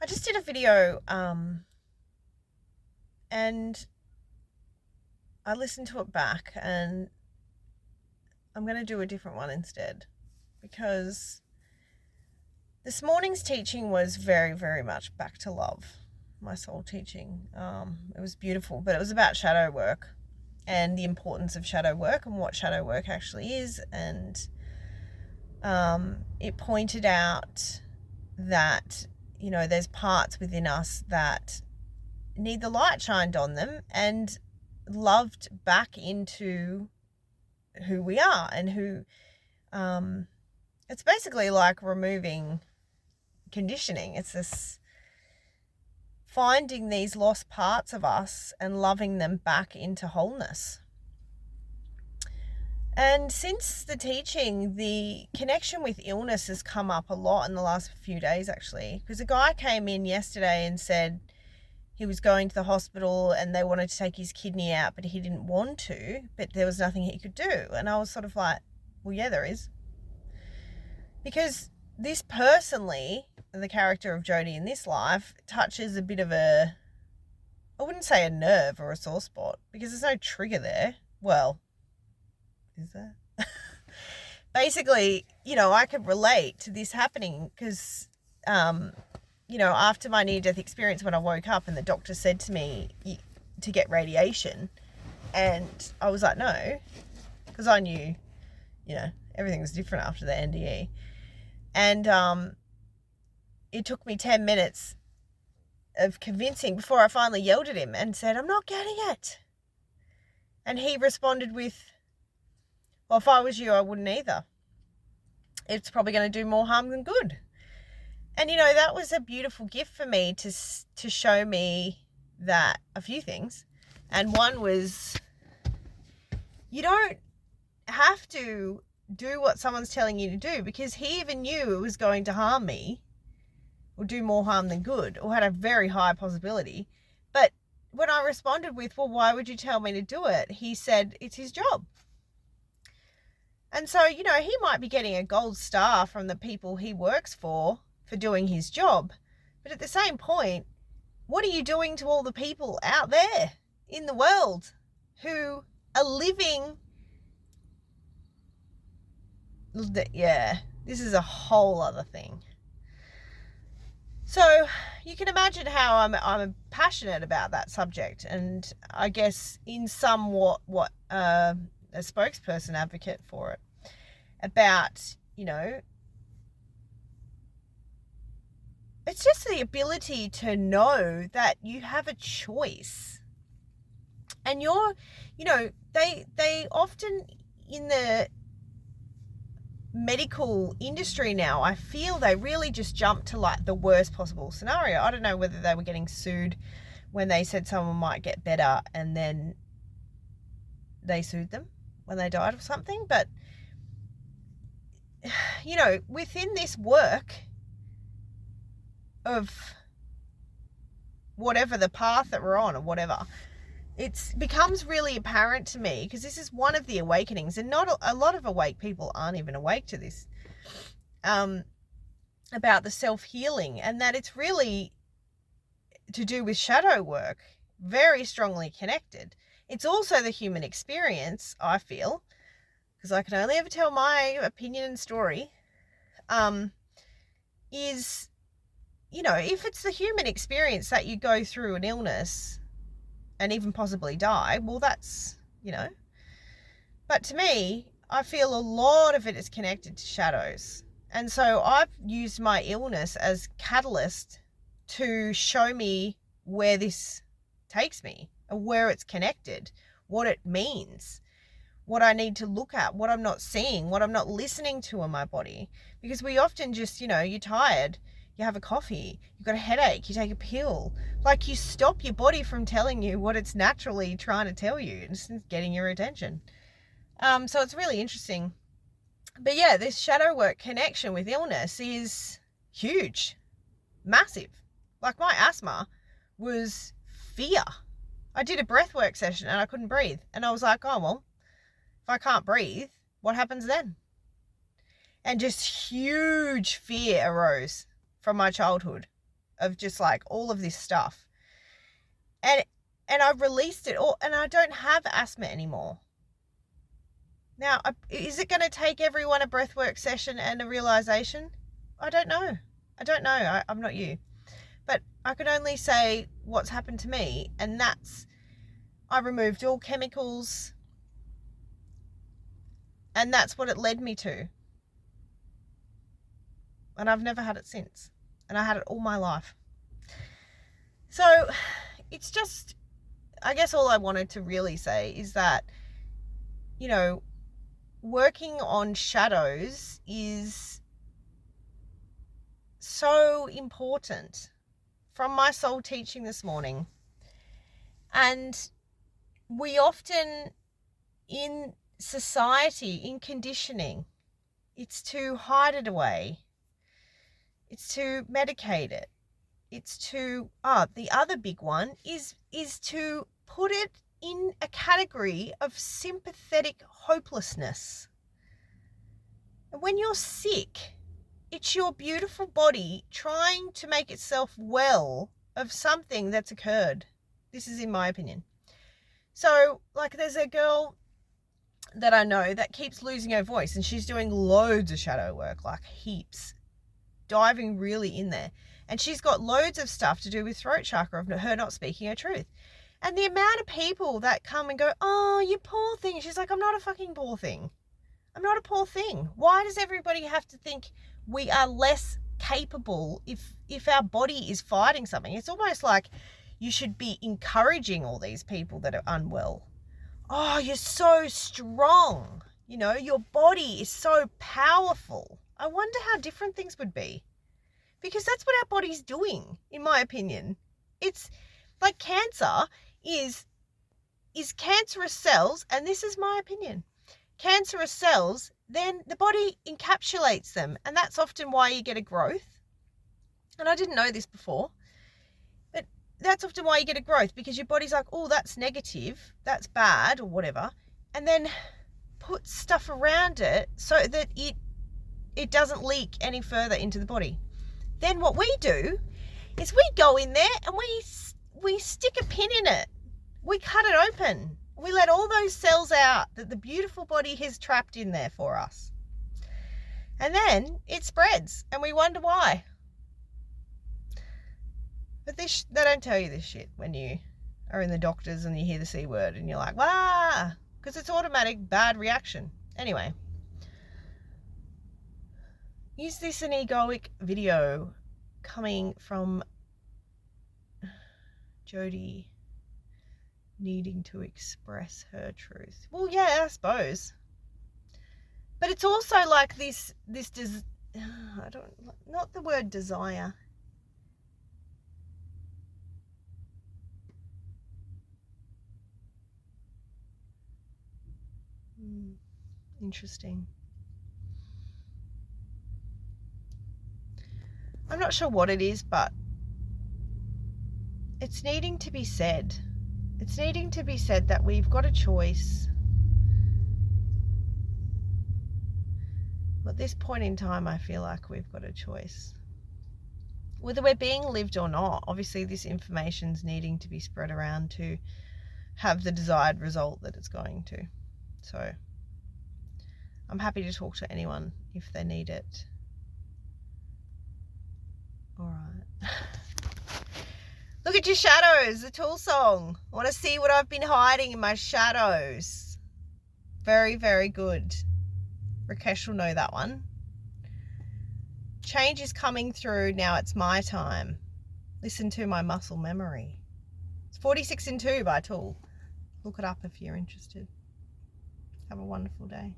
I just did a video and I listened to it back, and I'm going to do a different one instead, because this morning's teaching was very, very much back to love, my soul teaching. It was beautiful, but it was about shadow work and the importance of shadow work and what shadow work actually is. And it pointed out that, there's parts within us that need the light shined on them and loved back into who we are, and who it's basically like removing conditioning. It's this finding these lost parts of us and loving them back into wholeness. And since the teaching, the connection with illness has come up a lot in the last few days, actually, because a guy came in yesterday and said he was going to the hospital and they wanted to take his kidney out, but he didn't want to, but there was nothing he could do. And I was sort of like, well, yeah, there is. Because this personally, the character of Jodie in this life, touches a bit of I wouldn't say a nerve or a sore spot, because there's no trigger there. Well, is there? Basically, I could relate to this happening because, after my near-death experience, when I woke up and the doctor said to me to get radiation, and I was like, no, because I knew, everything was different after the NDE. And it took me 10 minutes of convincing before I finally yelled at him and said, I'm not getting it. And he responded with, well, if I was you, I wouldn't either. It's probably going to do more harm than good. And, that was a beautiful gift for me to show me that a few things. And one was, you don't have to do what someone's telling you to do, because he even knew it was going to harm me or do more harm than good, or had a very high possibility. But when I responded with, well, why would you tell me to do it? He said it's his job. And so, he might be getting a gold star from the people he works for doing his job. But at the same point, what are you doing to all the people out there in the world who are living? Yeah, this is a whole other thing. So you can imagine how I'm passionate about that subject, and I guess in somewhat what a spokesperson advocate for it, about, it's just the ability to know that you have a choice. And they often, in the medical industry now, I feel they really just jump to like the worst possible scenario. I don't know whether they were getting sued when they said someone might get better and then they sued them when they died or something. But, within this work of whatever the path that we're on or whatever, it becomes really apparent to me, because this is one of the awakenings, and not a lot of awake people aren't even awake to this, about the self-healing, and that it's really to do with shadow work, very strongly connected. It's also the human experience, I feel, because I can only ever tell my opinion and story, is, if it's the human experience that you go through an illness and even possibly die, well, that's, But to me, I feel a lot of it is connected to shadows. And so I've used my illness as catalyst to show me where this takes me, and where it's connected, what it means, what I need to look at, what I'm not seeing, what I'm not listening to in my body. Because we often just, you're tired, you have a coffee, you've got a headache, you take a pill. Like, you stop your body from telling you what it's naturally trying to tell you. It's getting your attention. So it's really interesting. But yeah, this shadow work connection with illness is huge, massive. Like, my asthma was fear. I did a breathwork session and I couldn't breathe. And I was like, oh, well, if I can't breathe, what happens then? And just huge fear arose from my childhood of just like all of this stuff. And I've released it all, and I don't have asthma anymore. Now, is it going to take everyone a breathwork session and a realization? I don't know. I'm not you. But I can only say what's happened to me, and that's I removed all chemicals, and that's what it led me to. And I've never had it since. And I had it all my life. So it's just, I guess all I wanted to really say is that, you know, working on shadows is so important from my soul teaching this morning. And we often, in society, in conditioning, it's to hide it away. It's to medicate it. It's to, the other big one is to put it in a category of sympathetic hopelessness. And when you're sick, it's your beautiful body trying to make itself well of something that's occurred. This is in my opinion. So, like, there's a girl that I know that keeps losing her voice, and she's doing loads of shadow work, like heaps, diving really in there. And she's got loads of stuff to do with throat chakra of her not speaking her truth. And the amount of people that come and go, oh, you poor thing. She's like, I'm not a fucking poor thing. I'm not a poor thing. Why does everybody have to think we are less capable if our body is fighting something? It's almost like you should be encouraging all these people that are unwell. Oh, you're so strong. You know, your body is so powerful. I wonder how different things would be. Because that's what our body's doing, in my opinion. It's like cancer is cancerous cells, and this is my opinion. Cancerous cells, then the body encapsulates them, and that's often why you get a growth. And I didn't know this before, but that's often why you get a growth, because your body's like, oh, that's negative, that's bad, or whatever, and then put stuff around it so that it doesn't leak any further into the body. Then what we do is we go in there and we stick a pin in it. We cut it open. We let all those cells out that the beautiful body has trapped in there for us. And then it spreads, and we wonder why. But they don't tell you this shit when you are in the doctors and you hear the C word and you're like, wah, because it's automatic bad reaction. Anyway. Is this an egoic video coming from Jodie needing to express her truth? Well, yeah, I suppose. But it's also like this not the word desire. Interesting. I'm not sure what it is, but it's needing to be said. It's needing to be said that we've got a choice. At this point in time, I feel like we've got a choice. Whether we're being lived or not, obviously this information's needing to be spread around to have the desired result that it's going to. So I'm happy to talk to anyone if they need it. All right. Look at your shadows, the Tool song. I want to see what I've been hiding in my shadows. Very, very good. Rakesh will know that one. Change is coming through. Now it's my time. Listen to my muscle memory. It's 46 in 2 by Tool. Look it up if you're interested. Have a wonderful day.